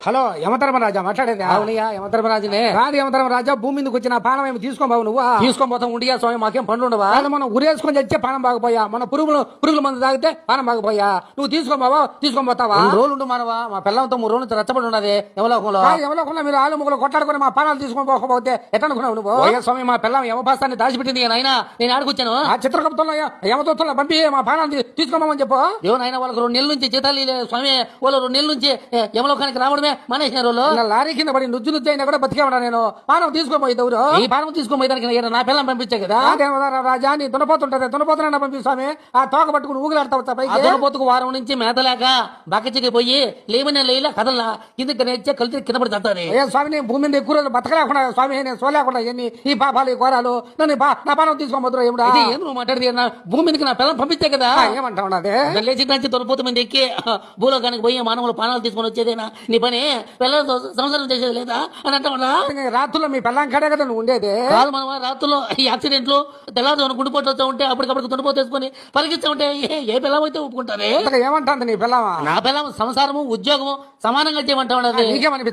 Hello యమధర్మరాజా మాట్లాడేది? అవునయ్యా యమధర్మరాజునే. రాదు యమధర్మరాజా, భూమి మీదకి వచ్చిన పానం ఏమి తీసుకోబావు నువ్వు? తీసుకొని పోతాం ఉండియా స్వామి, మాకేం పనులు ఉండవా? కాదు, మనం ఉరేసుకొని చచ్చే పానం బాగపోయా, మన పురుగుల మందు తాగితే పానం బాగపోయా. నువ్వు తీసుకోబావా? తీసుకొని పోతావా? 2 రోజులు ఉండు మానవా, మా పిల్లలతో 3 రోజులు నుంచి రచ్చబడి ఉన్నది యమలోకంలో. ఎవరో మీరు ఆలు ముగ్గులు కొట్లాడుకుని మా పానాలు తీసుకొని పోకపోతే ఎట్టనుకున్నావు నువ్వు? ఓయ్యా స్వామి, మా పిల్లం యమపాస్తాన్ని దాచిపెట్టింది నాయన, నేను ఆడుకొచ్చాను. ఆ చిత్రకప్తంలో యమదూతల్లో పంపి మా పానాలు తీసుకోమని చెప్పు. దేవుడు ఆయన వాళ్ళకి 2 నెలల నుంచి జీతాలు ఇలే స్వామి, వాళ్ళు 2 నెలల నుంచి యమలోకానికి రావడమే మానేసిన రోజు. లారీ కింద పడి నుజ్జు అయినా కూడా బతికే ఉన్నా నేను. పానం తీసుకోపోయి ఎవరు? ఈ పానం తీసుకోపోయేదానికి నా పిల్లం పంపించే కదా. రాజా, నీ దున్నపోతుంటది, దున్నపోతున్నా పంపి స్వామి. ఆ తోక పట్టుకుని ఊగులాడతావు పైకి. దున్నపోతుకు వారం నుంచి మేతలేక బక్కచికి పోయి లేమనే లేలా కదల్లా కిందకి నేర్చే కలిసి కింద పడి తట్టారు. ఏ స్వామి, నేను భూమి మీద ఎక్కువ రోజులు బతకలేకుండా స్వామి, నేను సోలేకుండా ఎన్ని ఈ పాపాలు ఈ ఘోరాలు నన్ను నా పానం తీసుకోబోతున్నా ఏమిడా? ఏం నువ్వు మాట్లాడితే భూమి మీదకి నా పిల్లం పంపించే కదా. ఏమంటా ఉన్నది? లేచి నుంచి దున్నపోతు మీద ఎక్కి భూలోకానికి పోయి మానవులు పానాలు తీసుకొని వచ్చేదేనా నీ పని? పిల్లలతో సంసారం చేసేది లేదా అని అంటామన్నా? రాత్రుల్లో మీ పెళ్ళాం కాడే కదా నువ్వు ఉండేది? కాదు మనమా, రాత్రుల్లో ఈ యాక్సిడెంట్లు తెల్లవారు గుండెపోటు వస్తూ ఉంటే అప్పటికప్పుడు దున్నపోతు వేసుకొని పరిగిస్తూ ఉంటే ఏ పిల్లం అయితే ఒప్పుకుంటారే? ఏమంటాంది నీ పిల్లమా? నా పిల్లం సంసారము ఉద్యోగము సమానంగా చేయమంటా ఉన్నది. నీకేమనిపిస్తుంది?